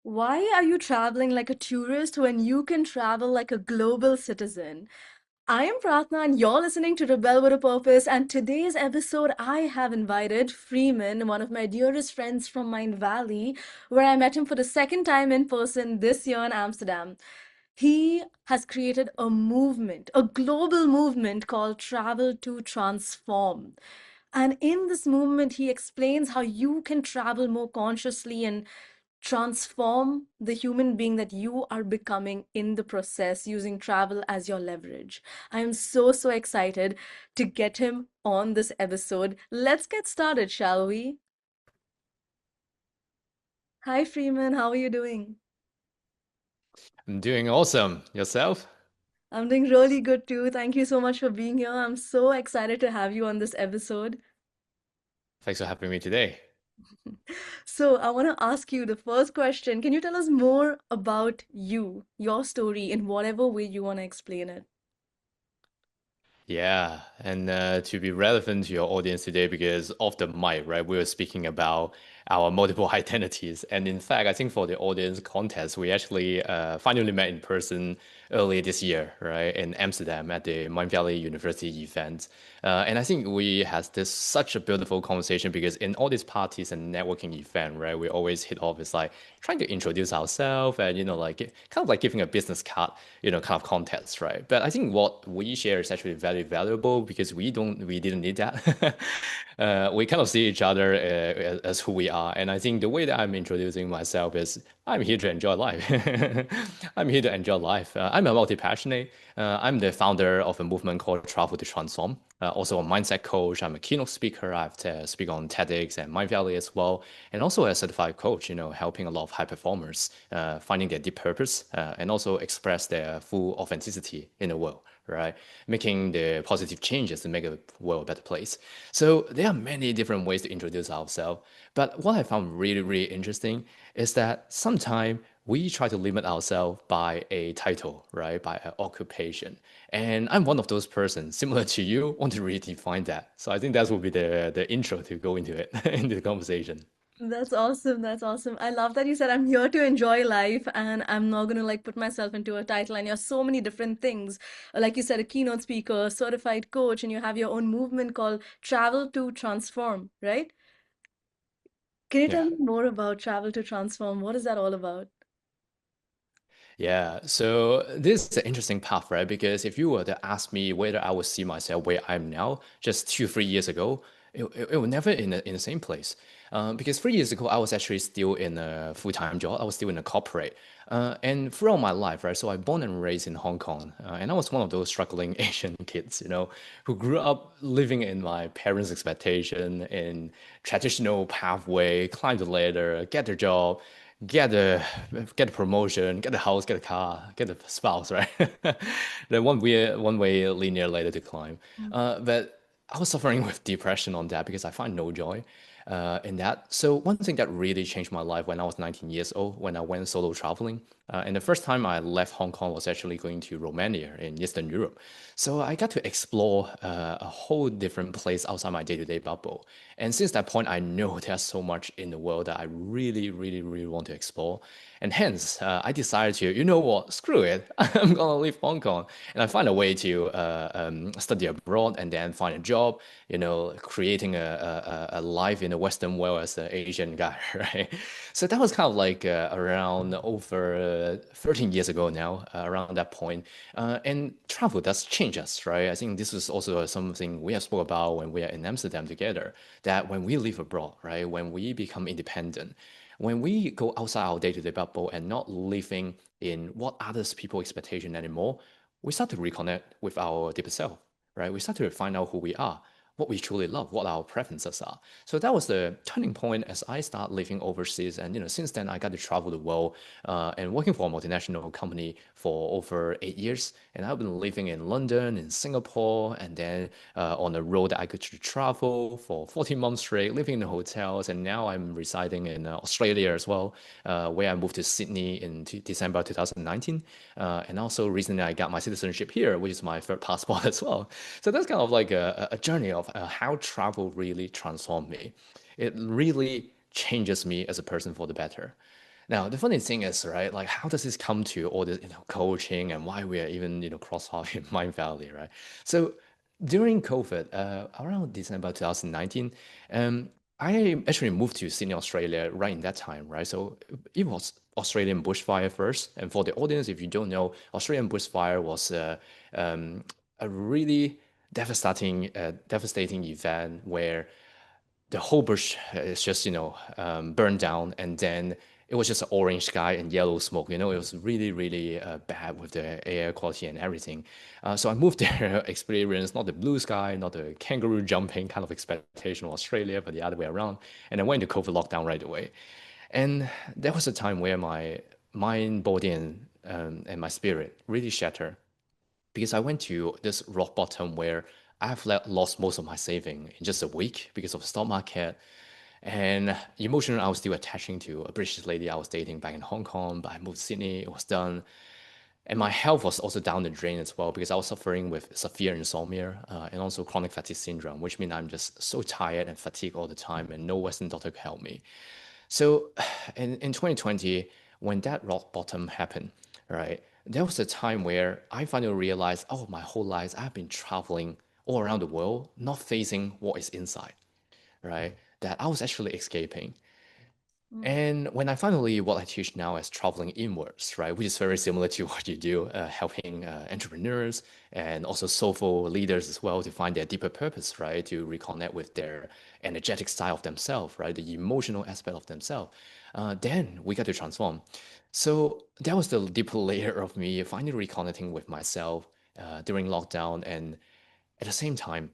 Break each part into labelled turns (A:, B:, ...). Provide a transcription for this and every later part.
A: Why are you traveling like a tourist when you can travel like a global citizen? I am Pratna, and you're listening to Rebel with a Purpose. And today's episode, I have invited Freeman, one of my dearest friends from Mindvalley, where I met him for the second time in person this year in Amsterdam. He has created a movement, a global movement called Travel to Transform. And in this movement, he explains how you can travel more consciously and transform the human being that you are becoming in the process using travel as your leverage. I am so excited to get him on this episode. Let's get started, shall we? Hi, Freeman. How are you doing?
B: I'm doing awesome. Yourself?
A: I'm doing really good too. Thank you so much for being here. I'm so excited to have you on this episode.
B: Thanks for having me today.
A: So, I want to ask you the first question. Can you tell us more about you, your story, in whatever way you want to explain it?
B: Yeah, and to be relevant to your audience today, because off the mic, right, we were speaking about our multiple identities. And in fact, I think for the audience context, we actually finally met in person earlier this year, right, in Amsterdam at the Mindvalley University event. And I think we had this such a beautiful conversation because in all these parties and networking event, right, we always hit off is like trying to introduce ourselves and, like kind of like giving a business card, kind of context, right? But I think what we share is actually very valuable because we didn't need that. We kind of see each other as who we are. And I think the way that I'm introducing myself is I'm here to enjoy life. I'm here to enjoy life. I'm a multi-passionate. I'm the founder of a movement called Travel to Transform. Also a mindset coach. I'm a keynote speaker. I've speak on TEDx and Mindvalley as well, and also a certified coach. Helping a lot of high performers finding their deep purpose and also express their full authenticity in the world. Right, making the positive changes to make the world a better place. So there are many different ways to introduce ourselves. But what I found really, really interesting is that sometimes we try to limit ourselves by a title, right? By an occupation. And I'm one of those persons, similar to you, want to redefine that. So I think that will be the intro to go into it, into the conversation.
A: That's awesome. That's awesome. I love that you said I'm here to enjoy life and I'm not going to like put myself into a title. And you're so many different things. Like you said, a keynote speaker, certified coach, and you have your own movement called Travel to Transform, right? Can you tell
B: Yeah.
A: me more about Travel to Transform? What is that all about?
B: Yeah, so this is an interesting path, right? Because if you were to ask me whether I would see myself where I'm now, just 2, 3 years ago, it was never in the same place. Because 3 years ago, I was actually still in a full-time job. I was still in a corporate. And throughout my life, right? So I born and raised in Hong Kong. And I was one of those struggling Asian kids, who grew up living in my parents' expectation in traditional pathway, climb the ladder, get a job, get a get a promotion, get a house, get a car, get a spouse, right? Then one way linear ladder to climb. But I was suffering with depression on that because I find no joy in that. So one thing that really changed my life when I was 19 years old, when I went solo traveling, and the first time I left Hong Kong was actually going to Romania in Eastern Europe. So I got to explore a whole different place outside my day-to-day bubble. And since that point, I know there's so much in the world that I really, really, really want to explore. And hence, I decided to, you know what, screw it. I'm gonna leave Hong Kong, and I find a way to study abroad and then find a job. Creating a life in the Western world as an Asian guy, right? So that was kind of like around over 13 years ago now, around that point. And travel does change us, right? I think this is also something we have spoke about when we are in Amsterdam together, that when we live abroad, right, when we become independent, when we go outside our day-to-day bubble and not living in what others people expectation anymore, we start to reconnect with our deeper self, right? We start to find out who we are, what we truly love, what our preferences are. So that was the turning point as I start living overseas. And since then I got to travel the world and working for a multinational company for over 8 years. And I've been living in London, in Singapore, and then on the road I could travel for 14 months straight, living in hotels. And now I'm residing in Australia as well, where I moved to Sydney in December 2019. And also recently I got my citizenship here, which is my third passport as well. So that's kind of like a journey of how travel really transformed me. It really changes me as a person for the better. Now, the funny thing is, right, like how does this come to all this, coaching and why we are even, cross-hop in Mindvalley, right? So during COVID, around December 2019, I actually moved to Sydney, Australia right in that time, right? So it was Australian bushfire first. And for the audience, if you don't know, Australian bushfire was a really devastating event where the whole bush is just burned down, and then it was just an orange sky and yellow smoke. It was really really bad with the air quality and everything. So I moved there, experienced not the blue sky, not the kangaroo jumping kind of expectation of Australia, but the other way around. And I went into COVID lockdown right away. And that was a time where my mind, body, and my spirit really shattered, because I went to this rock bottom where I've lost most of my saving in just a week because of the stock market. And emotionally, I was still attaching to a British lady I was dating back in Hong Kong, but I moved to Sydney, it was done. And my
A: Mm.
B: health was also down the drain as well, because I was suffering with severe insomnia and also chronic fatigue syndrome, which means I'm just so tired and fatigued all the time, and no Western doctor could help me. So in 2020, when that rock bottom happened, right, there was a time where I finally realized, oh, my whole life I've been traveling all around the world, not facing what is inside, right? That I was actually escaping.
A: Mm.
B: And when I finally, what I teach now is traveling inwards, right, which is very similar to what you do, helping entrepreneurs and also soulful leaders as well to find their deeper purpose, right, to reconnect with their energetic side of themselves, right, the emotional aspect of themselves. Then we got to transform. So that was the deeper layer of me finally reconnecting with myself during lockdown, and at the same time,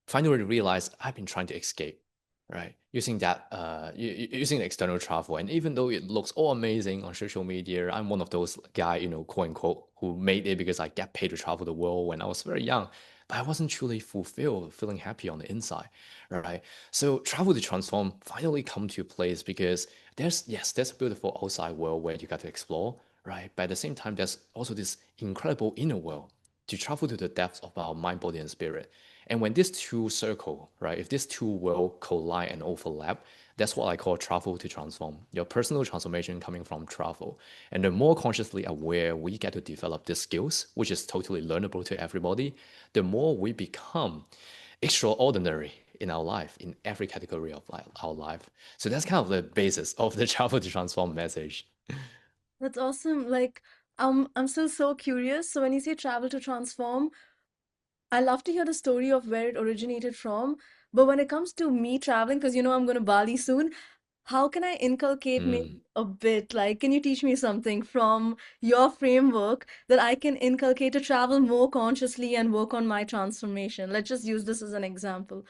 B: finally realized I've been trying to escape, right? Using that, using the external travel, and even though it looks all amazing on social media, I'm one of those guy, quote unquote, who made it because I get paid to travel the world when I was very young, but I wasn't truly fulfilled, feeling happy on the inside, right? So travel to transform finally come to a place because there's a beautiful outside world where you got to explore, right? But at the same time, there's also this incredible inner world to travel to the depths of our mind, body, and spirit. And when these two circle, right, if these two will collide and overlap, that's what I call travel to transform. Your personal transformation coming from travel. And the more consciously aware we get to develop these skills, which is totally learnable to everybody, the more we become extraordinary in our life, in every category of our life. So that's kind of the basis of the travel to transform message.
A: That's awesome. Like, I'm still so curious. So when you say travel to transform, I love to hear the story of where it originated from. But when it comes to me traveling, because I'm going to Bali soon, how can I inculcate maybe
B: Mm.
A: a bit? Like, can you teach me something from your framework that I can inculcate to travel more consciously and work on my transformation? Let's just use this as an example.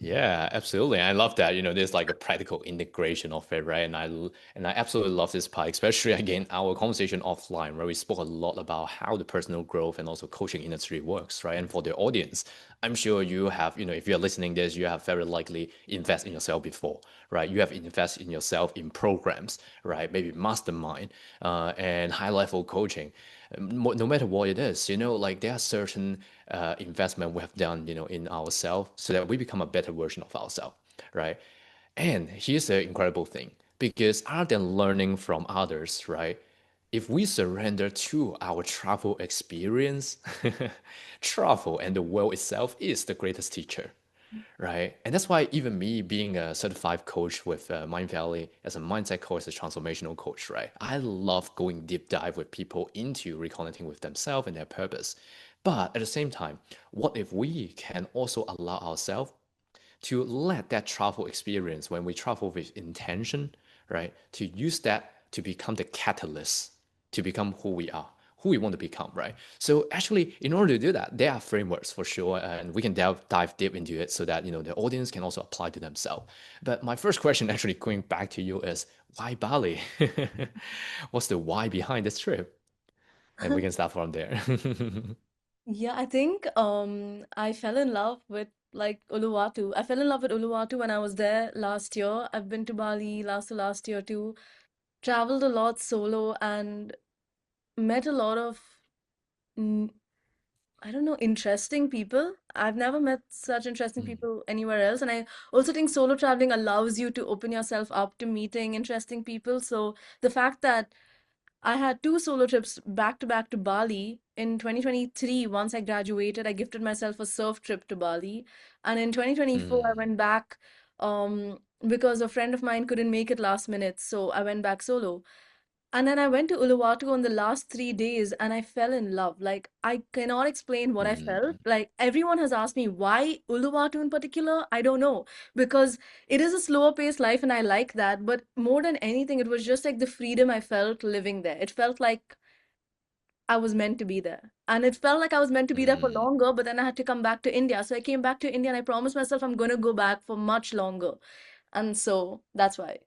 B: Yeah, absolutely. I love that. There's like a practical integration of it, right? And I absolutely love this part, especially again our conversation offline, where we spoke a lot about how the personal growth and also coaching industry works, right? And for the audience, I'm sure you have, if you're listening this, you have very likely invest in yourself before, right? You have invested in yourself in programs, right? Maybe mastermind, and high level coaching. No matter what it is, like there are certain investment we have done, in ourselves so that we become a better version of ourselves, right? And here's the incredible thing, because other than learning from others, right? If we surrender to our travel experience, travel and the world itself is the greatest teacher, right? And that's why even me being a certified coach with Mindvalley as a mindset coach, as a transformational coach, right? I love going deep dive with people into reconnecting with themselves and their purpose. But at the same time, what if we can also allow ourselves to let that travel experience, when we travel with intention, right, to use that to become the catalyst to become who we are, who we want to become, right? So actually, in order to do that, there are frameworks for sure, and we can dive deep into it so that the audience can also apply to themselves. But my first question, actually going back to you, is why Bali? What's the why behind this trip? And we can start from there.
A: Yeah, I think I fell in love with like Uluwatu. I fell in love with Uluwatu when I was there last year. I've been to Bali last year too. Traveled a lot solo and met a lot of I don't know, interesting people. I've never met such interesting
B: Mm,
A: people anywhere else. And I also think solo traveling allows you to open yourself up to meeting interesting people. So the fact that I had two solo trips back to back to Bali in 2023. Once I graduated, I gifted myself a surf trip to Bali. And in 2024, I
B: mm,
A: went back because a friend of mine couldn't make it last minute. So I went back solo. And then I went to Uluwatu on the last 3 days and I fell in love. Like, I cannot explain what I felt.
B: mm,
A: Like, everyone has asked me why Uluwatu in particular. I don't know. Because it is a slower paced life and I like that. But more than anything, it was just like the freedom I felt living there. It felt like I was meant to be there. And it felt like I was meant to be there for
B: mm.
A: longer, but then I had to come back to India. So I came back to India and I promised myself I'm going to go back for much longer. And so that's why.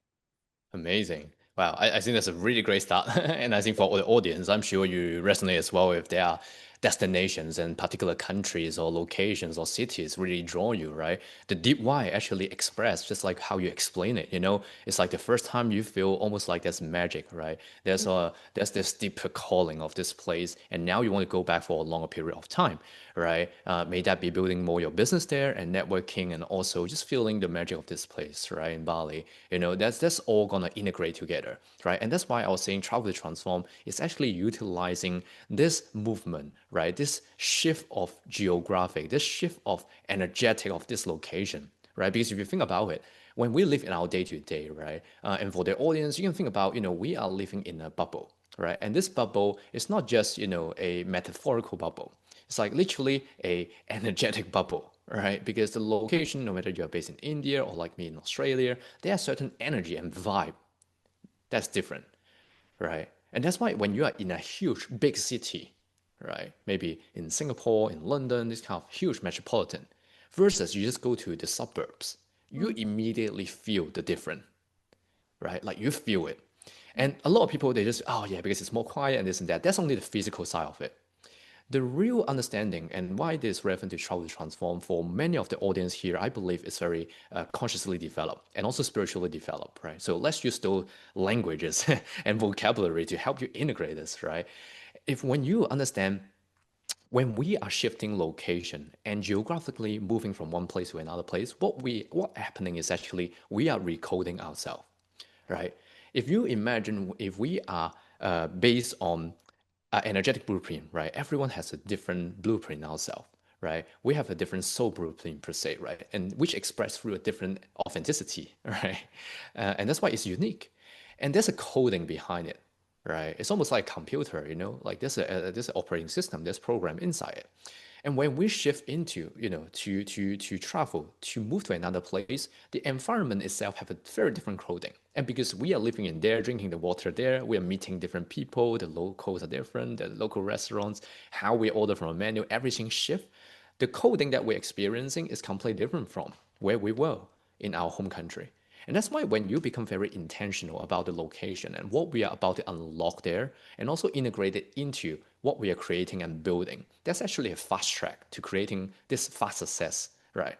B: Amazing. Wow, I think that's a really great start. And I think for the audience, I'm sure you resonate as well if there are destinations and particular countries or locations or cities really draw you, right? The deep why actually expressed just like how you explain it, you know, it's like the first time you feel almost like there's magic, right? There's this deeper calling of this place, and now you want to go back for a longer period of time, right? May that be building more your business there and networking and also just feeling the magic of this place, right? In Bali, you know, that's all gonna integrate together, right? And that's why I was saying travel to transform is actually utilizing this movement, right? This shift of geographic, this shift of energetic of this location, right? Because if you think about it, when we live in our day to day, right? And for the audience, you can think about, you know, we are living in a bubble, right? And this bubble is not just, you know, a metaphorical bubble. It's like literally a energetic bubble, right? Because the location, no matter you're based in India or like me in Australia, there are certain energy and vibe that's different, right? And that's why when you are in a huge, big city, right? Maybe in Singapore, in London, this kind of huge metropolitan, versus you just go to the suburbs, you
A: Mhm.
B: immediately feel the difference, right? Like you feel it. And a lot of people, they just, oh yeah, because it's more quiet and this and that. That's only the physical side of it. The real understanding and why this relevant to travel to transform for many of the audience here, I believe is very consciously developed and also spiritually developed, right? So let's use those languages and vocabulary to help you integrate this, right? If when you understand when we are shifting location and geographically moving from one place to another place, what happening is actually we are recoding ourselves, right? If you imagine if we are based on energetic blueprint, right? Everyone has a different blueprint ourselves, right? We have a different soul blueprint per se, right? And which expressed through a different authenticity, right? And that's why it's unique. And there's a coding behind it, right? It's almost like a computer, you know, like there's an operating system, there's program inside it. And when we shift into, you know, to travel, to move to another place, the environment itself have a very different coding. And because we are living in there, drinking the water there, we are meeting different people, the locals are different, the local restaurants, how we order from a menu, everything shift. The coding that we're experiencing is completely different from where we were in our home country. And that's why when you become very intentional about the location and what we are about to unlock there, and also integrate it into what we are creating and building, that's actually a fast track to creating this fast success, right?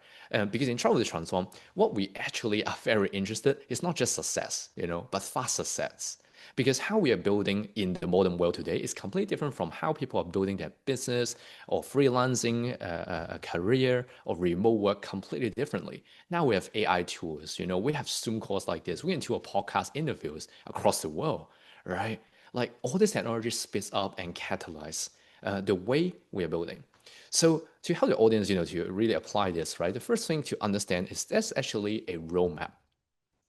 B: Because in travel to transform, what we actually are very interested is not just success, you know, but fast success. Because how we are building in the modern world today is completely different from how people are building their business or freelancing, a career or remote work completely differently. Now we have AI tools, you know, we have Zoom calls like this, we can do a podcast interviews across the world, right? Like all this technology speeds up and catalyze the way we are building. So to help the audience, you know, to really apply this, right? The first thing to understand is there's actually a roadmap.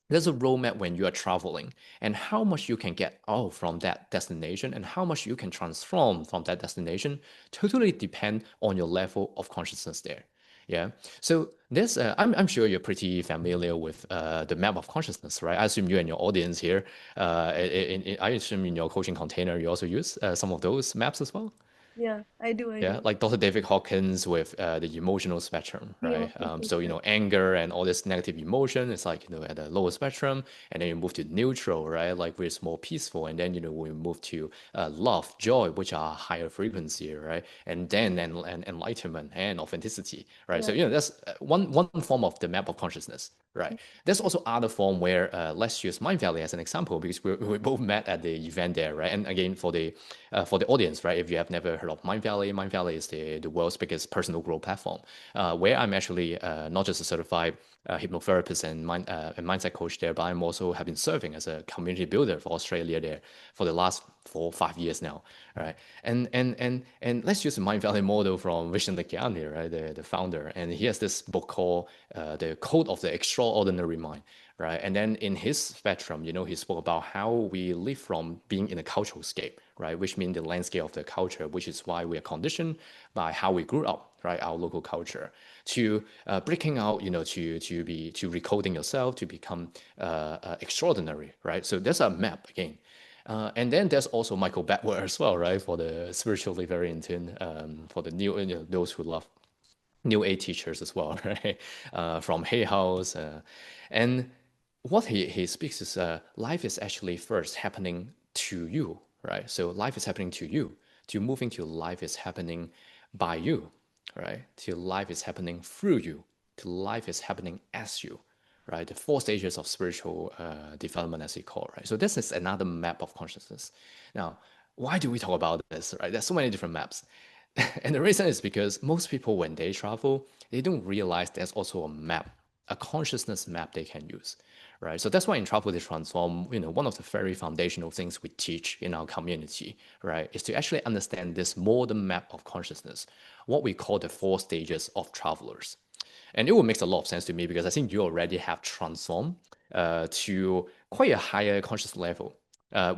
B: There's a roadmap when you are traveling and how much you can get out from that destination and how much you can transform from that destination totally depend on your level of consciousness there. Yeah. So this, I'm sure you're pretty familiar with the map of consciousness, right? I assume you and your audience here, I assume in your coaching container, you also use some of those maps as well.
A: Yeah, I do, I
B: Yeah,
A: do.
B: like Dr. David Hawkins with the emotional spectrum,
A: The
B: right?
A: emotional
B: So, you
A: spectrum.
B: know, anger and all this negative emotion is like, you know, at the lower spectrum. And then you move to neutral, right? Like where it's more peaceful. And then, you know, we move to love, joy, which are higher frequency, right? And then and enlightenment and authenticity, right? So,
A: Yeah.
B: you know, that's one form of the map of consciousness, right? There's also other form where let's use Mindvalley as an example because we both met at the event there, right? And again, for the audience, right? If you have never heard of Mindvalley. Mindvalley is the world's biggest personal growth platform, where I'm actually not just a certified hypnotherapist and mindset coach there, but I'm also have been serving as a community builder for Australia there for the last 4 or 5 years now, right? And let's use the Mindvalley model from Vishen Lakhiani, right, the founder, and he has this book called The Code of the Extraordinary Mind, right? And then in his spectrum, he spoke about how we live from being in a cultural scape, right? Which means the landscape of the culture, which is why we are conditioned by how we grew up, right? Our local culture, to breaking out, to recoding yourself to become extraordinary, right? So there's a map again. And then there's also Michael Bedwell as well, right? For the spiritually very in tune, for the new, those who love New Age teachers as well, right? From Hay House. And what he speaks is life is actually first happening to you, right? So life is happening to you. To moving to life is happening by you, right? To life is happening through you. To life is happening as you, right? The 4 stages of spiritual development, as we call, right? So this is another map of consciousness. Now, why do we talk about this, right? There's so many different maps. And the reason is because most people, when they travel, they don't realize there's also a map, a consciousness map they can use, right? So that's why in Travel to Transform, one of the very foundational things we teach in our community, right, is to actually understand this modern map of consciousness, what we call the 4 stages of travelers. And it will make a lot of sense to me because I think you already have transformed to quite a higher conscious level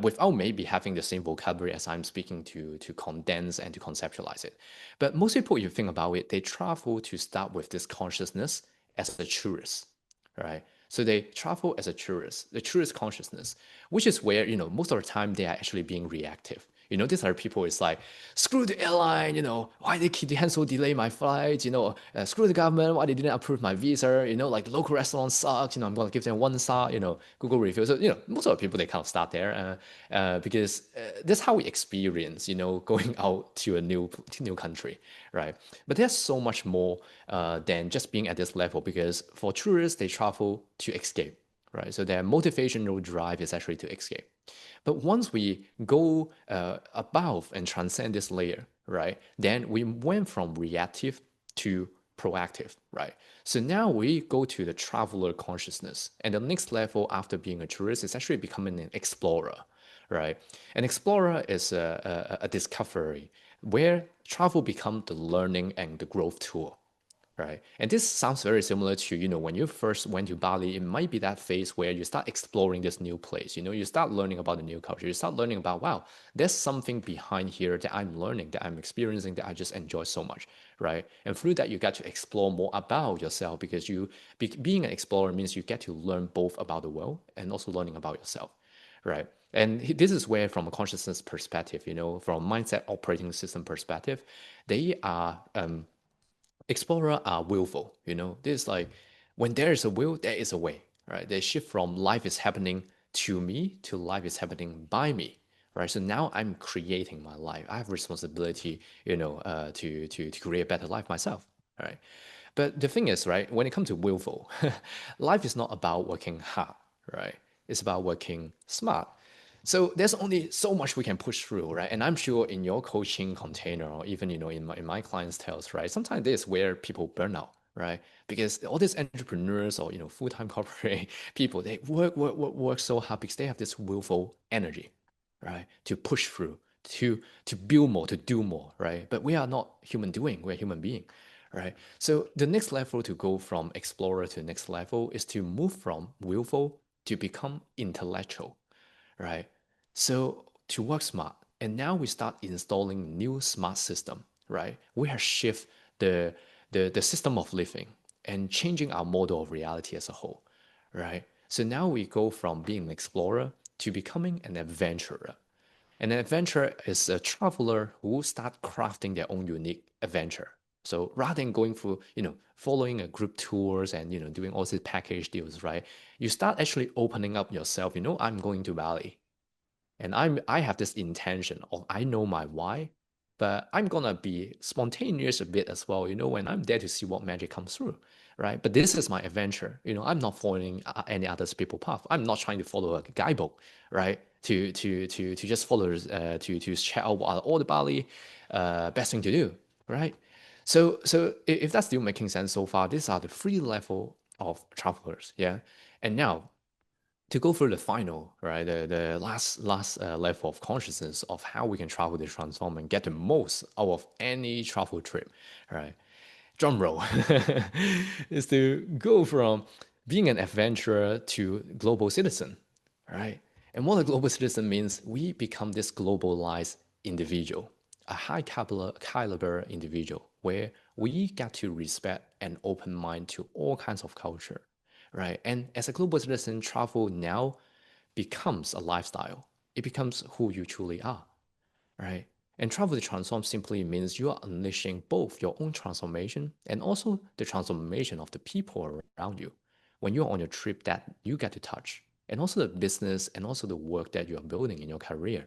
B: without maybe having the same vocabulary as I'm speaking to condense and to conceptualize it. But most people, if you think about it, they travel to start with this consciousness as a tourist, right? So they travel as a tourist, the tourist consciousness, which is where, most of the time they are actually being reactive. These are people, it's like, screw the airline, why they cancel delay my flight, screw the government, why they didn't approve my visa, like local restaurants suck, I'm going to give them 1 star, Google review. So, most of the people, they kind of start there because that's how we experience, going out to a new country, right? But there's so much more than just being at this level because for tourists, they travel to escape, right? So their motivational drive is actually to escape. But once we go above and transcend this layer, right, then we went from reactive to proactive, right? So now we go to the traveler consciousness. And the next level after being a tourist is actually becoming an explorer, right? An explorer is a discovery where travel becomes the learning and the growth tool, right? And this sounds very similar to, when you first went to Bali, it might be that phase where you start exploring this new place, you start learning about the new culture, you start learning about, wow, there's something behind here that I'm learning, that I'm experiencing, that I just enjoy so much, right? And through that, you get to explore more about yourself because being an explorer means you get to learn both about the world and also learning about yourself, right? And this is where, from a consciousness perspective, from mindset operating system perspective, they are explorer are willful. This is like when there is a will, there is a way, right? They shift from life is happening to me to life is happening by me, right? So now I'm creating my life. I have responsibility, to create a better life myself, right? But the thing is, right, when it comes to willful, life is not about working hard, right? It's about working smart. So there's only so much we can push through, right? And I'm sure in your coaching container or even, in my clients' tales, right? Sometimes this is where people burn out, right? Because all these entrepreneurs or, full-time corporate people, they work so hard because they have this willful energy, right? To push through, to build more, to do more, right? But we are not human doing, we're human being, right? So the next level to go from explorer to next level is to move from willful to become intellectual, right? So to work smart, and now we start installing new smart system, right? We have shift the the system of living and changing our model of reality as a whole, right? So now we go from being an explorer to becoming an adventurer. An adventurer is a traveler who start crafting their own unique adventure. So rather than going through, following a group tours and doing all these package deals, right? You start actually opening up yourself. I'm going to Bali. And I have this intention of I know my why, but I'm gonna be spontaneous a bit as well, when I'm there to see what magic comes through. right? But this is my adventure. I'm not following any other people path. I'm not trying to follow a guidebook, right? To just follow to check out what are all the Bali best thing to do, right? So if that's still making sense so far, these are the three level of travelers, yeah. And now to go through the final, right, the last level of consciousness of how we can travel to transform and get the most out of any travel trip, right? Drum roll is to go from being an adventurer to global citizen, right? And what a global citizen means, we become this globalized individual, a high caliber individual where we get to respect and open mind to all kinds of culture, right? And as a global citizen, travel now becomes a lifestyle. It becomes who you truly are, right? And travel to transform simply means you are unleashing both your own transformation and also the transformation of the people around you. When you're on your trip that you get to touch, and also the business and also the work that you are building in your career,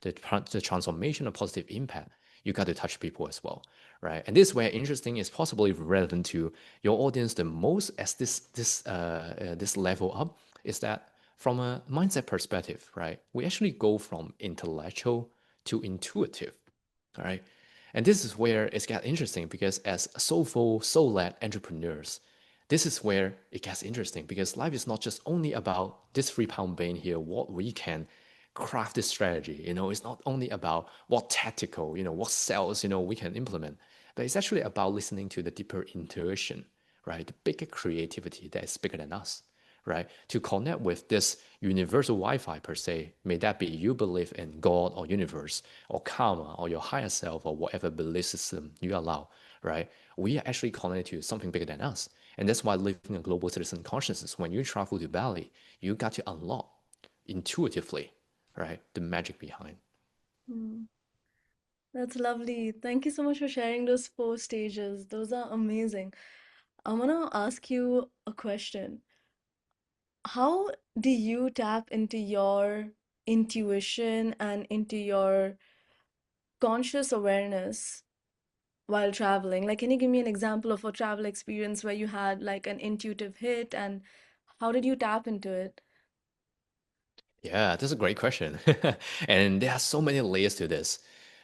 B: the transformation of positive impact, you got to touch people as well, right? And this is where interesting is possibly relevant to your audience the most as this level up is that from a mindset perspective, right? We actually go from intellectual to intuitive, all right? And this is where it gets interesting because as soulful, soul-led entrepreneurs, this is where it gets interesting because life is not just only about this 3 pound vein here, what we can craft this strategy. It's not only about what tactical, what sales, we can implement, but it's actually about listening to the deeper intuition, right? The bigger creativity that is bigger than us, right? To connect with this universal Wi-Fi per se, may that be you believe in God or universe or karma or your higher self or whatever belief system you allow, right? We are actually connected to something bigger than us. And that's why living a global citizen consciousness, when you travel to Bali, you got to unlock intuitively, right? The magic behind.
A: Mm, that's lovely. Thank you so much for sharing those 4 stages. Those are amazing. I want to ask you a question. How do you tap into your intuition and into your conscious awareness while traveling? Like, can you give me an example of a travel experience where you had like an intuitive hit and how did you tap into it?
B: Yeah, that's a great question. And there are so many layers to this,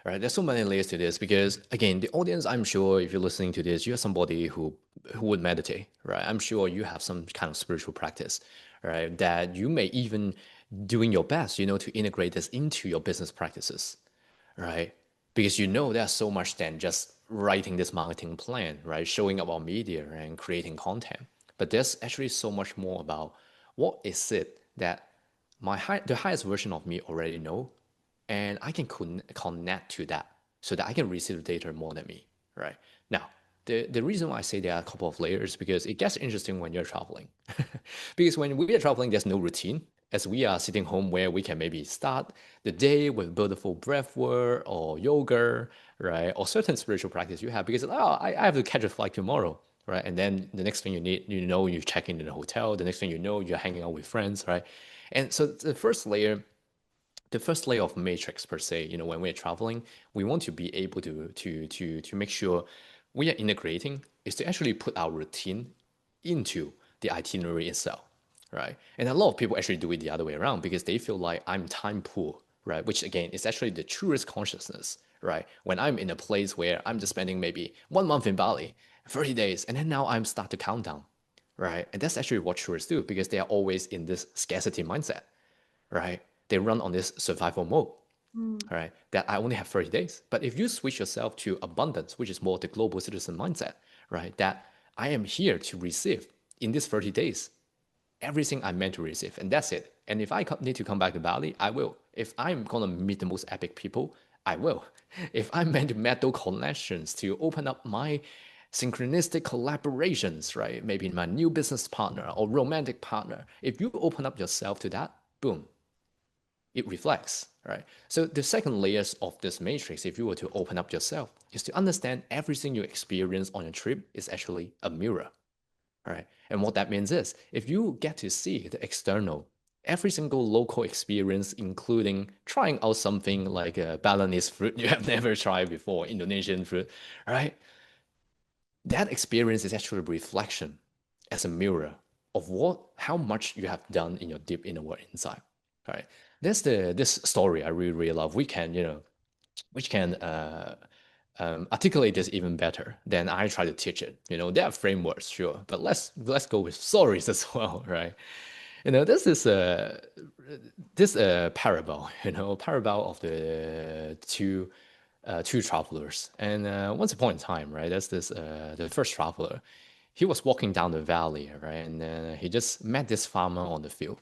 B: right? There's so many layers to this because again, the audience, I'm sure if you're listening to this, you're somebody who would meditate, right? I'm sure you have some kind of spiritual practice, right? That you may even doing your best, to integrate this into your business practices, right? Because there's so much than just writing this marketing plan, right? Showing up on media and creating content. But there's actually so much more about what is it that the highest version of me already know, and I can connect to that so that I can receive the data more than me, right? Now, the reason why I say there are a couple of layers because it gets interesting when you're traveling. Because when we are traveling, there's no routine. As we are sitting home where we can maybe start the day with beautiful breath work or yoga, right? Or certain spiritual practice you have because, I have to catch a flight tomorrow, right? And then the next thing you check in the hotel. The next thing you know, you're hanging out with friends, right? And so the first layer of matrix per se, when we're traveling, we want to be able to make sure we are integrating is to actually put our routine into the itinerary itself, right? And a lot of people actually do it the other way around because they feel like I'm time poor, right? Which again is actually the truest consciousness, right? When I'm in a place where I'm just spending maybe 1 month in Bali, 30 days, and then now I'm start to count down, right? And that's actually what tourists do because they are always in this scarcity mindset, right? They run on this survival mode,
A: Mm,
B: all right? That I only have 30 days. But if you switch yourself to abundance, which is more the global citizen mindset, right? That I am here to receive in these 30 days everything I'm meant to receive, and that's it. And if I need to come back to Bali, I will. If I'm gonna meet the most epic people, I will. If I'm meant to make those connections to open up my synchronistic collaborations, right? Maybe my new business partner or romantic partner. If you open up yourself to that, boom, it reflects, right? So the second layers of this matrix, if you were to open up yourself, is to understand everything you experience on a trip is actually a mirror, right? And what that means is if you get to see the external, every single local experience, including trying out something like a Balinese fruit you have never tried before, Indonesian fruit, right? That experience is actually a reflection as a mirror of how much you have done in your deep inner world inside. Right? That's this story I really really love. Which can articulate this even better than I try to teach it. There are frameworks, sure, but let's go with stories as well, right? This is this parable, parable of the two travelers. And once upon a time, right, that's this the first traveler. He was walking down the valley, right, and he just met this farmer on the field.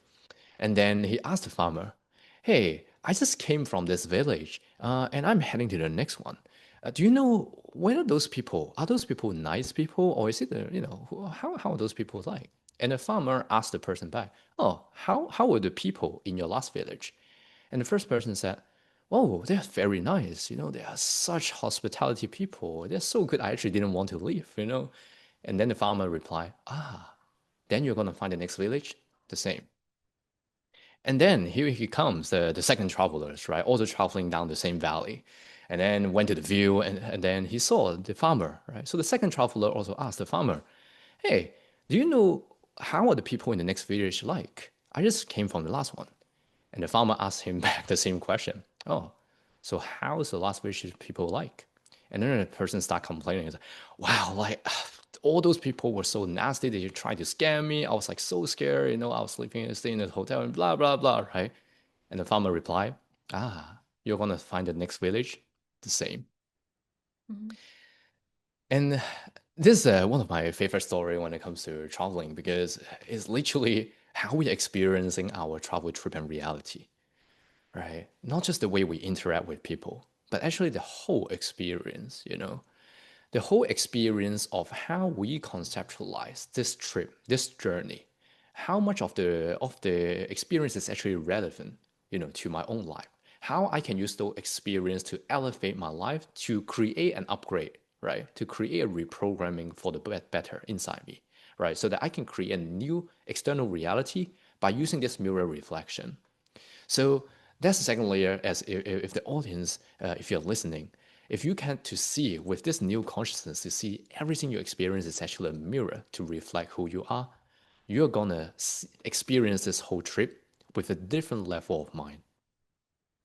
B: And then he asked the farmer, "Hey, I just came from this village, and I'm heading to the next one. Do you know whether those people are those people nice people, or is it how are those people like?" And the farmer asked the person back, "Oh, how were the people in your last village?" And the first person said, "Oh, they're very nice. They are such hospitality people. They're so good. I actually didn't want to leave." And then the farmer replied, "Ah, then you're gonna find the next village the same." And then here he comes, the second travelers, right? Also traveling down the same valley. And then went to the view, and then he saw the farmer, right? So the second traveler also asked the farmer, "Hey, do you know how are the people in the next village like? I just came from the last one." And the farmer asked him back the same question. "Oh, so how's the last village people like?" And then the person start complaining. He's like, "Wow, like all those people were so nasty. They tried to scam me. I was like so scared. I was staying in a hotel and blah blah blah, right?" And the farmer replied, "Ah, you're gonna find the next village the same."
A: Mhm.
B: And this is one of my favorite story when it comes to traveling because it's literally how we're experiencing our travel trip and reality, right? Not just the way we interact with people, but actually the whole experience. The whole experience of how we conceptualize this trip, this journey, how much of the experience is actually relevant, to my own life. How I can use those experience to elevate my life, to create an upgrade, right? To create a reprogramming for the better inside me, right? So that I can create a new external reality by using this mirror reflection. So that's the second layer. As if the audience, if you're listening, if you can to see with this new consciousness, to see everything you experience is actually a mirror to reflect who you are, you're gonna experience this whole trip with a different level of mind.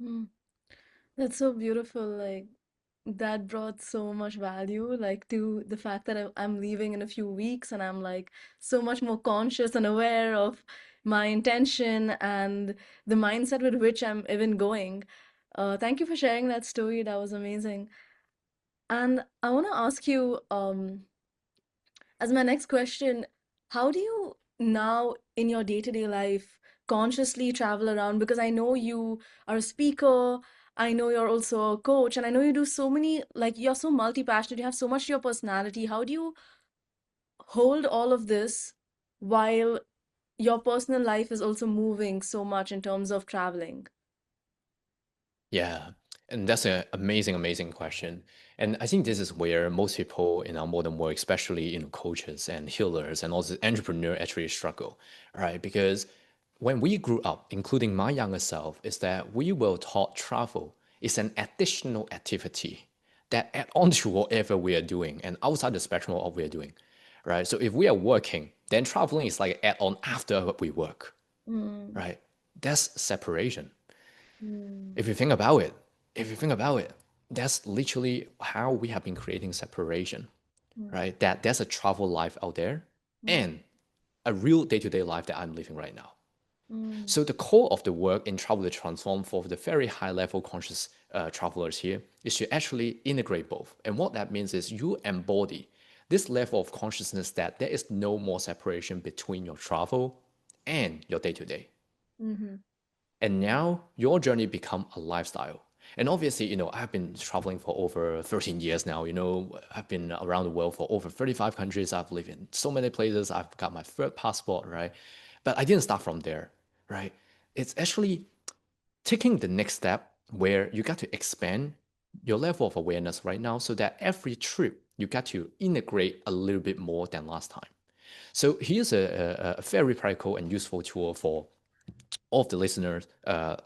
A: Mm. That's so beautiful. Like, that brought so much value, like, to the fact that I'm leaving in a few weeks and I'm like so much more conscious and aware of my intention and the mindset with which I'm even going. Thank you for sharing that story. That was amazing. And I want to ask you, as my next question, how do you now in your day-to-day life consciously travel around? Because I know you are a speaker, I know you're also a coach, and I know you do so many, like, you're so multi-passionate, you have so much to your personality. How do you hold all of this while your personal life is also moving so much in terms of traveling?
B: Yeah, and that's an amazing, amazing question. And I think this is where most people in our modern world, especially coaches and healers and also entrepreneurs, actually struggle, right? Because when we grew up, including my younger self, is that we were taught travel is an additional activity that add on to whatever we are doing and outside the spectrum of what we are doing, right? So if we are working, then traveling is like add on after we work,
A: Mm,
B: right? That's separation.
A: mm,
B: If you think about it, if you think about it, that's literally how we have been creating separation,
A: mm,
B: right? That there's a travel life out there and a real day-to-day life that I'm living right now.
A: mm,
B: So the core of the work in Travel to Transform for the very high-level conscious travelers here is to actually integrate both. And what that means is you embody this level of consciousness that there is no more separation between your travel and your day-to-day.
A: mm,
B: And now your journey become a lifestyle. And obviously, I've been traveling for over 13 years now. I've been around the world for over 35 countries. I've lived in so many places. I've got my third passport, right? But I didn't start from there, right? It's actually taking the next step where you got to expand your level of awareness right now so that every trip you got to integrate a little bit more than last time. So here's a very practical and useful tool for all of the listeners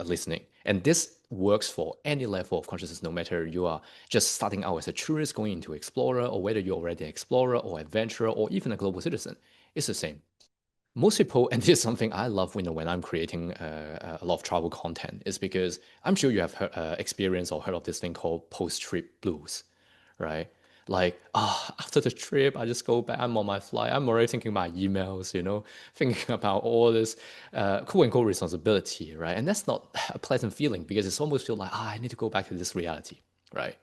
B: listening. And this works for any level of consciousness, no matter you are just starting out as a tourist going into explorer, or whether you're already an explorer or adventurer or even a global citizen. It's the same. Most people, and this is something I love when I'm creating a lot of travel content, is because I'm sure you have heard, experienced or heard of this thing called post-trip blues, right? Like, after the trip, I just go back, I'm on my flight, I'm already thinking about emails, thinking about all this quote unquote responsibility, right? And that's not a pleasant feeling because it's almost feel like, I need to go back to this reality, right?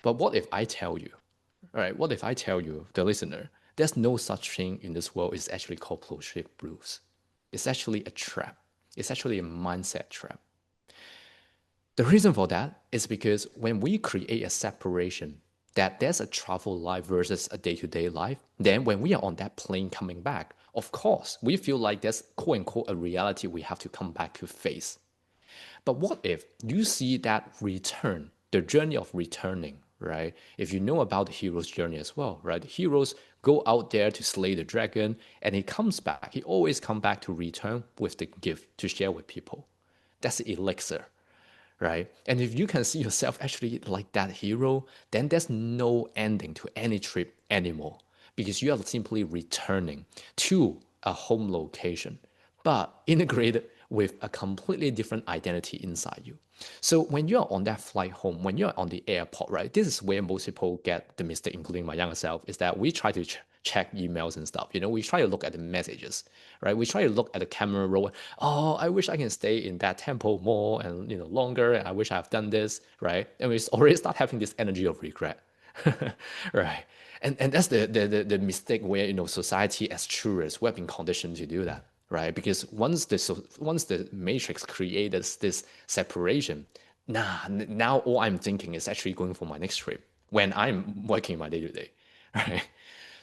B: But what if I tell you, all right, what if I tell you, the listener, there's no such thing in this world. It's actually called post-trip blues. It's actually a trap. It's actually a mindset trap. The reason for that is because when we create a separation that there's a travel life versus a day-to-day life, then when we are on that plane coming back, of course, we feel like there's quote unquote a reality we have to come back to face. But what if you see that return, the journey of returning, right? If you know about the hero's journey as well, right? The heroes go out there to slay the dragon and he comes back. He always come back to return with the gift to share with people. That's the elixir, right? And if you can see yourself actually like that hero, then there's no ending to any trip anymore because you are simply returning to a home location, but integrated with a completely different identity inside you. So when you're on that flight home, when you're on the airport, right, this is where most people get the mistake, including my younger self, is that we try to check emails and stuff. We try to look at the messages, right? We try to look at the camera roll. Oh, I wish I can stay in that temple more and longer. And I wish I've done this, right? And we already start having this energy of regret, right? And that's the mistake where society as tourists we have been conditioned to do that, right? Because once the matrix created this separation, now all I'm thinking is actually going for my next trip when I'm working my day to day, right?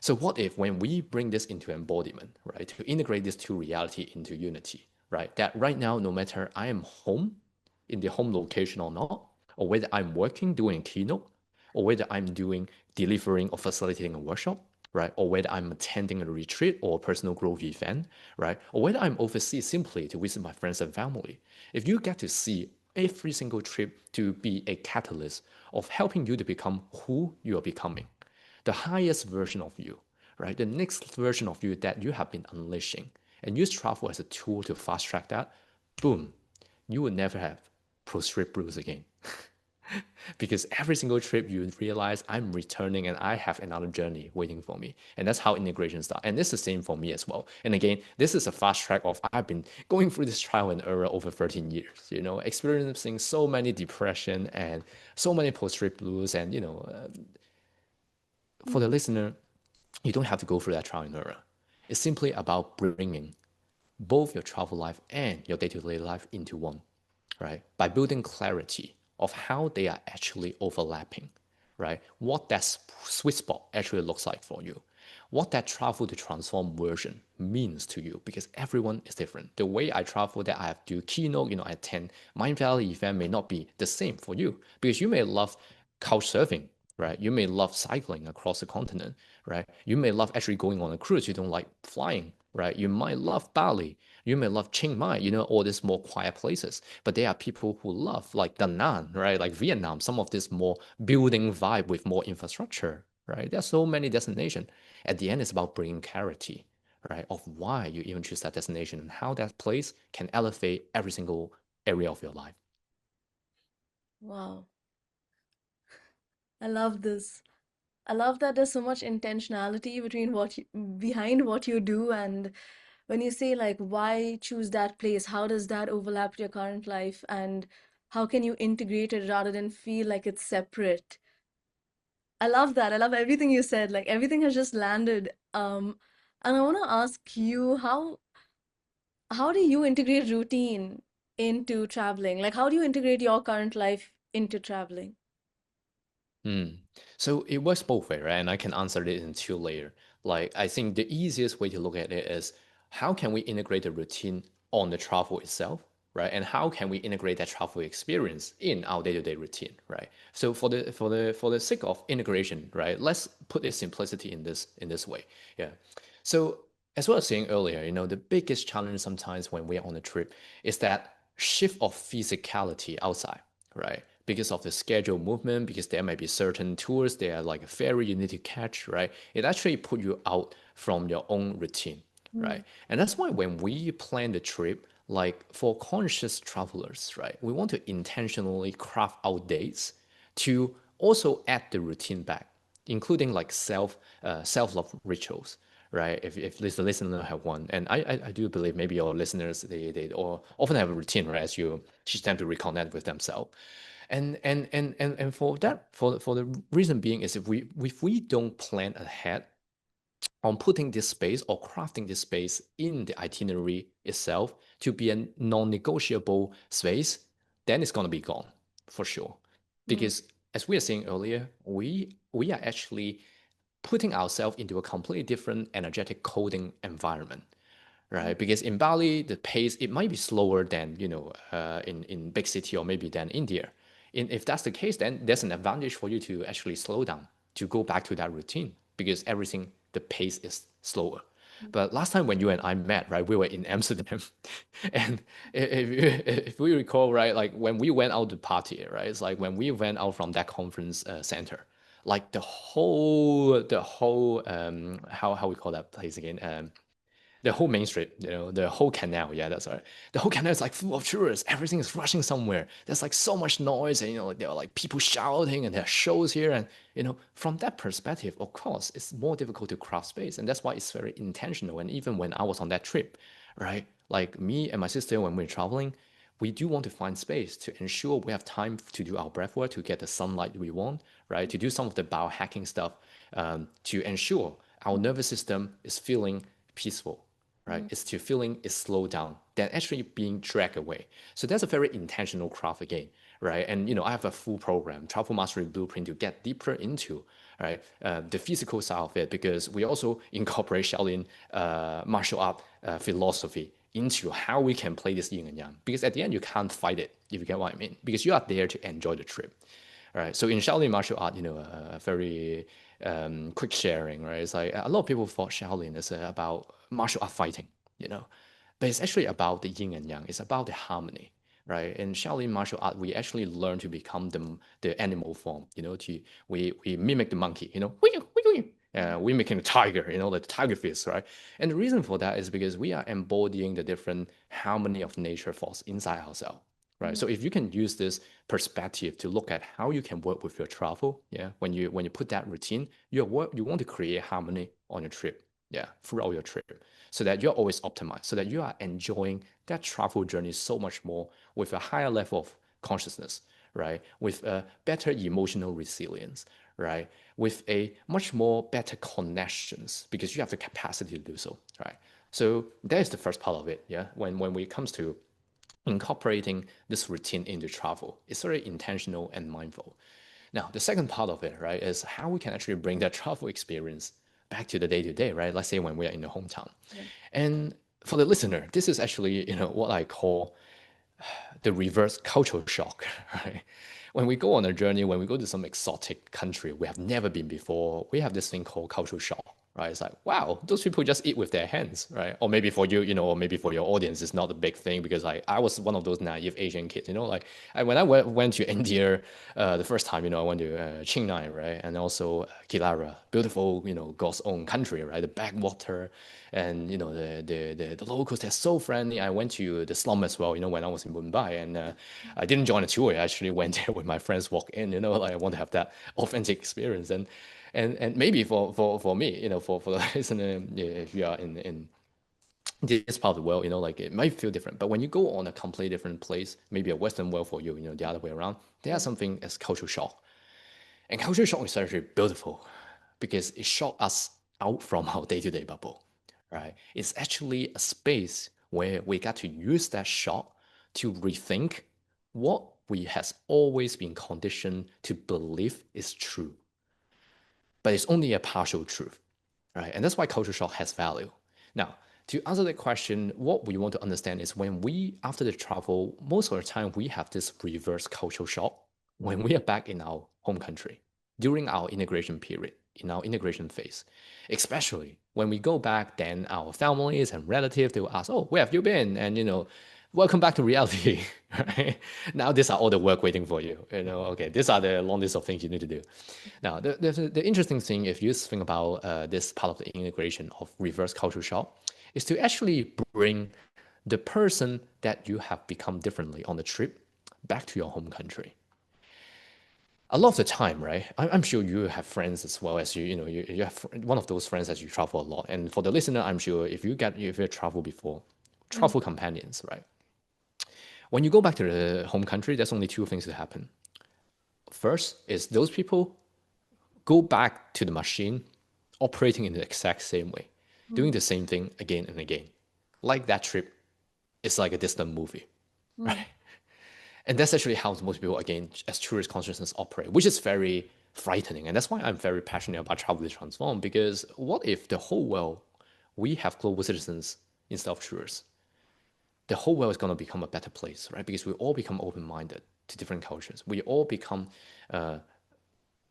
B: So what if when we bring this into embodiment, right, to integrate these two reality into unity, right? That right now, no matter I am home in the home location or not, or whether I'm working doing a keynote, or whether I'm doing delivering or facilitating a workshop, right? Or whether I'm attending a retreat or a personal growth event, right? Or whether I'm overseas simply to visit my friends and family. If you get to see every single trip to be a catalyst of helping you to become who you are becoming, the highest version of you, right? The next version of you that you have been unleashing, and use travel as a tool to fast track that, boom, you will never have post-trip blues again. Because every single trip you realize I'm returning and I have another journey waiting for me. And that's how integration starts. And it's the same for me as well. And again, this is a fast track of I've been going through this trial and error over 13 years, experiencing so many depression and so many post-trip blues. And, for the listener, you don't have to go through that trial and error. It's simply about bringing both your travel life and your day-to-day life into one, right? By building clarity of how they are actually overlapping, right? What that sweet spot actually looks like for you. What that travel to transform version means to you, because everyone is different. The way I travel, that I have to keynote, I attend Mindvalley event may not be the same for you, because you may love couch surfing, right? You may love cycling across the continent, right? You may love actually going on a cruise. You don't like flying, right? You might love Bali. You may love Chiang Mai, all these more quiet places. But there are people who love like Da Nang, right? Like Vietnam, some of this more building vibe with more infrastructure, right? There's so many destinations. At the end, it's about bringing clarity, right? Of why you even choose that destination and how that place can elevate every single area of your life.
A: Wow, I love this. I love that there's so much intentionality behind what you do, and when you say like why choose that place, how does that overlap with your current life, and how can you integrate it rather than feel like it's separate. I love that. I love everything you said. Like everything has just landed. And I want to ask you how do you integrate routine into traveling? Like how do you integrate your current life into traveling?
B: Hmm. So it works both way, right? And I can answer it in two layer. Like I think the easiest way to look at it is how can we integrate the routine on the travel itself, right? And how can we integrate that travel experience in our day-to-day routine, right? So for the sake of integration, right? Let's put the simplicity in this way. Yeah. So as I was saying earlier, the biggest challenge sometimes when we're on a trip is that shift of physicality outside, right? Because of the schedule movement, because there might be certain tours, they are like a ferry you need to catch, right? It actually put you out from your own routine.
A: Mm,
B: right? And that's why when we plan the trip, like for conscious travelers, right, we want to intentionally craft out dates to also add the routine back, including like self love rituals, right? If the listener have one, and I do believe maybe your listeners they all often have a routine, right? As you teach them to reconnect with themselves, and for that for the reason being is if we don't plan ahead on putting this space or crafting this space in the itinerary itself to be a non-negotiable space, then it's going to be gone for sure.
A: mm,
B: Because as we were saying earlier, we are actually putting ourselves into a completely different energetic coding environment,
A: mm,
B: right? Because in Bali, the pace it might be slower than in big city or maybe than India. If that's the case, then there's an advantage for you to actually slow down to go back to that routine because everything the pace is slower.
A: mm,
B: But last time when you and I met, right, we were in Amsterdam, and if we recall, right, like when we went out to party, right, it's like when we went out from that conference center, like the whole how we call that place again the whole main street, the whole canal. Yeah, that's right. The whole canal is like full of tourists. Everything is rushing somewhere. There's like so much noise, and there are like people shouting, and there are shows here. And from that perspective, of course, it's more difficult to craft space, and that's why it's very intentional. And even when I was on that trip, right, like me and my sister, when we're traveling, we do want to find space to ensure we have time to do our breath work, to get the sunlight we want, right? To do some of the biohacking stuff, to ensure our
A: mm,
B: nervous system is feeling peaceful, right?
A: mm,
B: It's to feeling is slowed down than actually being dragged away. So that's a very intentional craft again, right? And I have a full program, travel mastery blueprint, to get deeper into right the physical side of it because we also incorporate Shaolin martial art philosophy into how we can play this yin and yang. Because at the end, you can't fight it, if you get what I mean, because you are there to enjoy the trip. Right. So in Shaolin martial art, very quick sharing, right? It's like a lot of people thought Shaolin is about martial art fighting, you know, but it's actually about the yin and yang. It's about the harmony, right? In Shaolin martial art, we actually learn to become the animal form, to we mimic the monkey, we making a tiger, the tiger fist, right? And the reason for that is because we are embodying the different harmony of nature force inside ourselves, right?
A: mm,
B: So if you can use this perspective to look at how you can work with your travel, yeah, when you put that routine, you want to create harmony on your trip, yeah, throughout your trip, so that you're always optimized, so that you are enjoying that travel journey so much more with a higher level of consciousness, right? With a better emotional resilience, right? With a much more better connections because you have the capacity to do so, right? So that is the first part of it, yeah. When it comes to incorporating this routine into travel. It's very intentional and mindful. Now, the second part of it, right, is how we can actually bring that travel experience back to the day to day, right? Let's say when we are in the hometown.
A: yeah,
B: And for the listener, this is actually, what I call the reverse cultural shock, right? When we go on a journey, when we go to some exotic country we have never been before, we have this thing called cultural shock, right? It's like, wow, those people just eat with their hands, right? Or maybe for you, or maybe for your audience, it's not a big thing because I was one of those naive Asian kids, like when I went to India the first time, I went to Chiang right? And also Kilara, beautiful, God's own country, right? The backwater and the locals, they're so friendly. I went to the slum as well, when I was in Mumbai, and I didn't join a tour. I actually went there with my friends, walk in, like I want to have that authentic experience. And maybe for me, for the listener, yeah, if you are in this part of the world, like it might feel different. But when you go on a completely different place, maybe a Western world for you, the other way around, there's
A: yeah,
B: something as cultural shock. And culture shock is actually beautiful because it shocked us out from our day-to-day bubble, right? It's actually a space where we got to use that shock to rethink what we has always been conditioned to believe is true, but it's only a partial truth, right? And that's why culture shock has value. Now, to answer that question, what we want to understand is when we, after the travel, most of the time we have this reverse cultural shock when we are back in our home country during our integration period, in our integration phase. Especially when we go back, then our families and relatives, they will ask, oh, where have you been? And, welcome back to reality, right? Now, these are all the work waiting for you. Okay, these are the long list of things you need to do. Now, the interesting thing, if you think about this part of the integration of reverse cultural shock, is to actually bring the person that you have become differently on the trip back to your home country. A lot of the time, right? I'm sure you have friends as well as you have one of those friends as you travel a lot. And for the listener, I'm sure if you travel before,
A: Mm,
B: travel companions, right? When you go back to the home country, there's only two things that happen. First is those people go back to the machine operating in the exact same way, doing
A: mm,
B: the same thing again and again. Like that trip is like a distant movie,
A: mm,
B: right? And that's actually how most people, again, as tourist consciousness operate, which is very frightening. And that's why I'm very passionate about travel to transform, because what if the whole world, we have global citizens instead of tourists? The whole world is going to become a better place, right? Because we all become open-minded to different cultures. We all become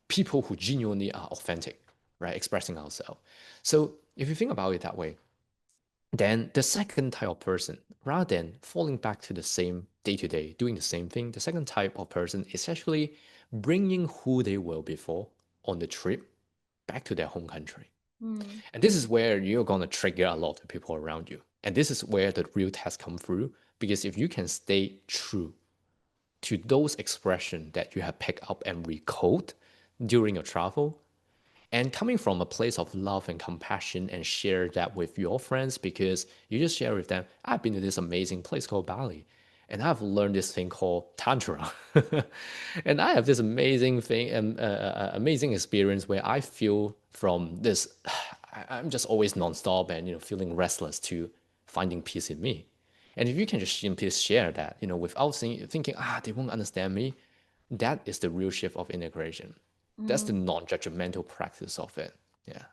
B: people who genuinely are authentic, right? Expressing ourselves. So if you think about it that way, then the second type of person, rather than falling back to the same day to day, doing the same thing, the second type of person is actually bringing who they were before on the trip back to their home country.
A: mm,
B: And this is where you're going to trigger a lot of people around you. And this is where the real test come through. Because if you can stay true to those expressions that you have picked up and recode during your travel, and coming from a place of love and compassion and share that with your friends, because you just share with them, I've been to this amazing place called Bali and I've learned this thing called tantra. And I have this amazing thing, amazing experience where I feel from this, I'm just always nonstop and feeling restless to finding peace in me. And if you can just simply share that, without thinking, they won't understand me, that is the real shift of integration. That's
A: mm,
B: the non-judgmental practice of it. Yeah.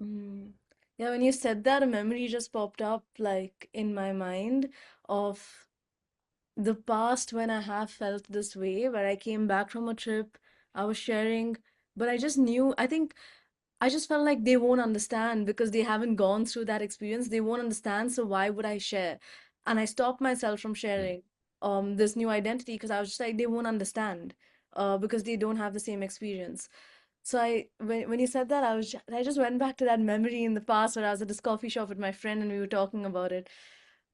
A: mm. Yeah, when you said that, a memory just popped up like in my mind of the past when I have felt this way, where I came back from a trip, I was sharing, but I just knew, I think I just felt like they won't understand because they haven't gone through that experience. They won't understand, so why would I share? And I stopped myself from
B: Mm.
A: sharing this new identity because I was just like, they won't understand because they don't have the same experience. So when you said that, I just went back to that memory in the past where I was at this coffee shop with my friend and we were talking about it.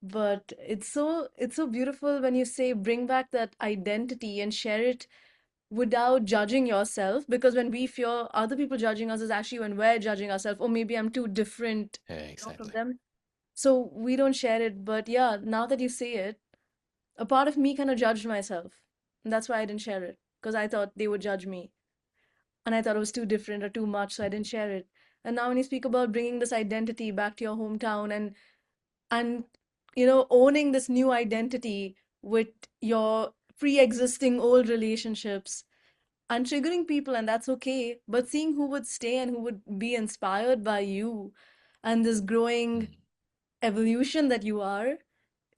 A: But it's so beautiful when you say bring back that identity and share it without judging yourself, because when we fear other people judging us is actually when we're judging ourselves, or maybe I'm too different,
B: Yeah,
A: from
B: exactly.
A: them. So we don't share it. But yeah, now that you say it, a part of me kind of judged myself. And that's why I didn't share it, because I thought they would judge me. And I thought it was too different or too much, so I didn't share it. And now when you speak about bringing this identity back to your hometown and owning this new identity with your pre-existing old relationships and triggering people, and that's okay, but seeing who would stay and who would be inspired by you and this growing
B: Mm.
A: evolution that you are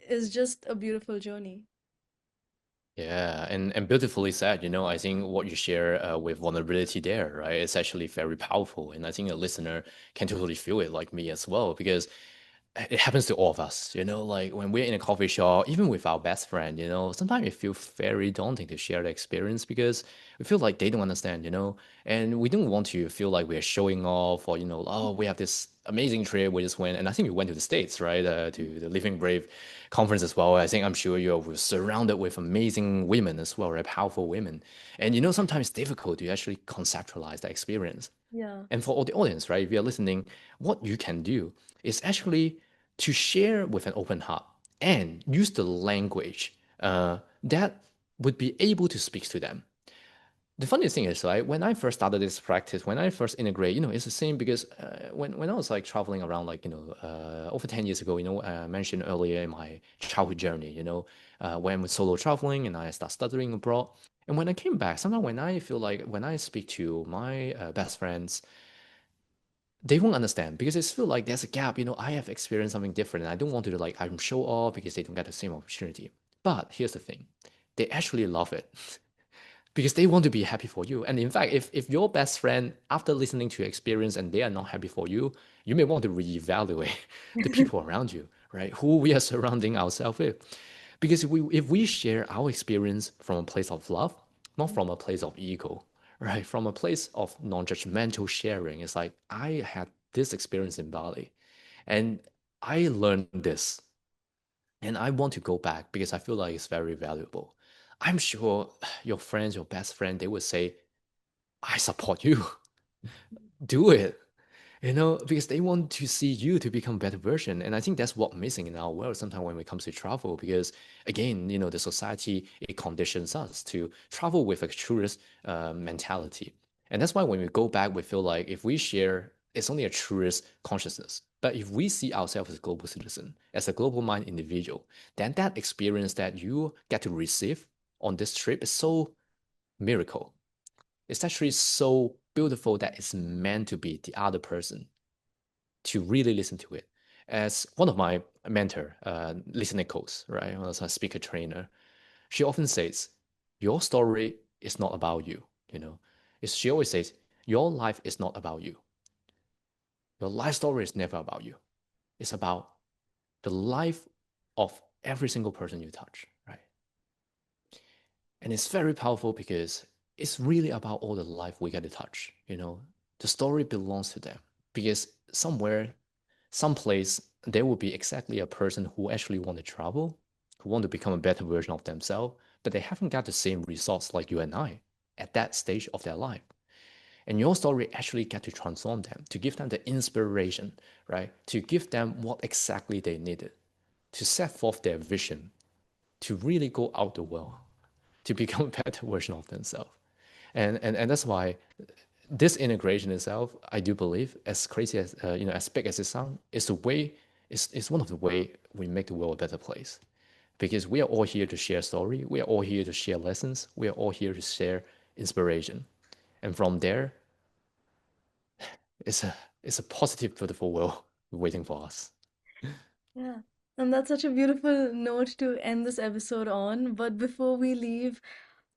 A: is just a beautiful journey.
B: Yeah, and beautifully said. I think what you share with vulnerability there, right, it's actually very powerful. And I think a listener can totally feel it like me as well, because it happens to all of us, like when we're in a coffee shop, even with our best friend, sometimes it feels very daunting to share the experience because we feel like they don't understand, and we don't want to feel like we're showing off or, oh, we have this amazing trip we just went. And I think we went to the States, right, to the Living Brave conference as well. I think I'm sure you're surrounded with amazing women as well, right, powerful women. And, sometimes it's difficult to actually conceptualize that experience.
A: Yeah.
B: And for all the audience, right, if you're listening, what you can do is actually to share with an open heart and use the language that would be able to speak to them. The funny thing is, right, when I first started this practice, when I first integrate, it's the same because when I was like traveling around, like, over 10 years ago, I mentioned earlier in my childhood journey, when I was solo traveling and I start studying abroad. And when I came back, sometimes when I feel like when I speak to my best friends, they won't understand because it's feel like there's a gap. I have experienced something different and I don't want to like I'm show off because they don't get the same opportunity. But here's the thing, they actually love it because they want to be happy for you. And in fact, if your best friend, after listening to your experience and they are not happy for you, you may want to reevaluate the people around you, right? Who we are surrounding ourselves with. Because if we share our experience from a place of love, not from a place of ego, right? From a place of non-judgmental sharing, it's like I had this experience in Bali. And I learned this and I want to go back because I feel like it's very valuable. I'm sure your friends, your best friend, they would say, I support you. Do it. Because they want to see you to become a better version. And I think that's what missing in our world sometimes when it comes to travel, because again, the society, it conditions us to travel with a tourist mentality. And that's why when we go back, we feel like if we share, it's only a tourist consciousness. But if we see ourselves as a global citizen, as a global mind individual, then that experience that you get to receive on this trip is so miracle. It's actually so beautiful that it's meant to be the other person to really listen to it. As one of my mentor, listening coach, right, as a speaker trainer, she often says, "Your story is not about you." She always says, "Your life is not about you. Your life story is never about you. It's about the life of every single person you touch, right?" And it's very powerful because it's really about all the life we get to touch. The story belongs to them because somewhere, someplace, there will be exactly a person who actually want to travel, who want to become a better version of themselves, but they haven't got the same results like you and I at that stage of their life. And your story actually get to transform them, to give them the inspiration, right? To give them what exactly they needed, to set forth their vision, to really go out the world, to become a better version of themselves. And that's why this integration itself, I do believe, as crazy as as big as it sounds, is the way is one of the way we make the world a better place. Because we are all here to share story, we are all here to share lessons, we are all here to share inspiration, and from there, it's a it's a positive, beautiful world waiting for us.
A: Yeah. And that's such a beautiful note to end this episode on. But before we leave,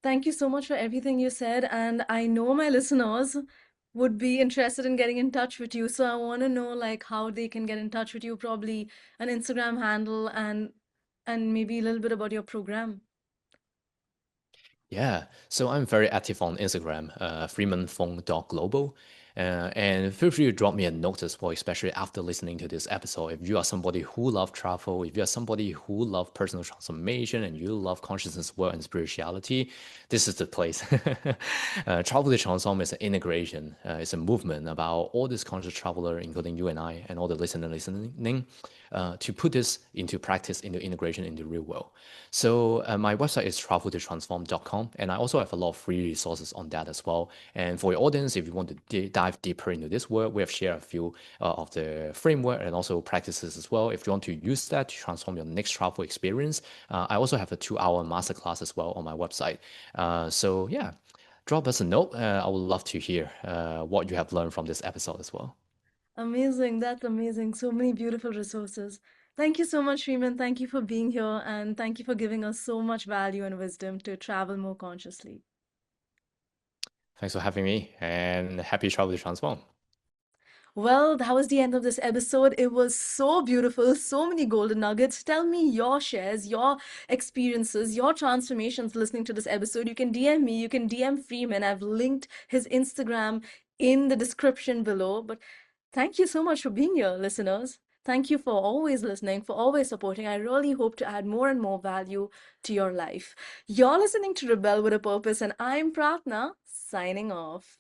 A: thank you so much for everything you said. And I know my listeners would be interested in getting in touch with you. So I want to know like how they can get in touch with you, probably an Instagram handle and maybe a little bit about your program.
B: Yeah, so I'm very active on Instagram, freemanfung.global. And feel free to drop me a note as well, especially after listening to this episode. If you are somebody who love travel, if you are somebody who love personal transformation and you love consciousness, work, and spirituality, this is the place. Travel to Transform is an integration. It's a movement about all these conscious traveler, including you and I, and all the listening, to put this into practice, into integration in the real world. So my website is traveltotransform.com, and I also have a lot of free resources on that as well. And for your audience, if you want to dive deeper into this work, we have shared a few of the framework and also practices as well. If you want to use that to transform your next travel experience, I also have a 2-hour masterclass as well on my website. So yeah, drop us a note. I would love to hear what you have learned from this episode as well.
A: Amazing. That's amazing. So many beautiful resources. Thank you so much, Freeman. Thank you for being here and thank you for giving us so much value and wisdom to travel more consciously.
B: Thanks for having me, and happy travel to transform.
A: Well, that was the end of this episode. It was so beautiful, so many golden nuggets. Tell me your shares, your experiences, your transformations listening to this episode. You can DM me, you can DM Freeman. I've linked his Instagram in the description below. But thank you so much for being here, listeners. Thank you for always listening, for always supporting. I really hope to add more and more value to your life. You're listening to Rebel with a Purpose, and I'm Pratna, signing off.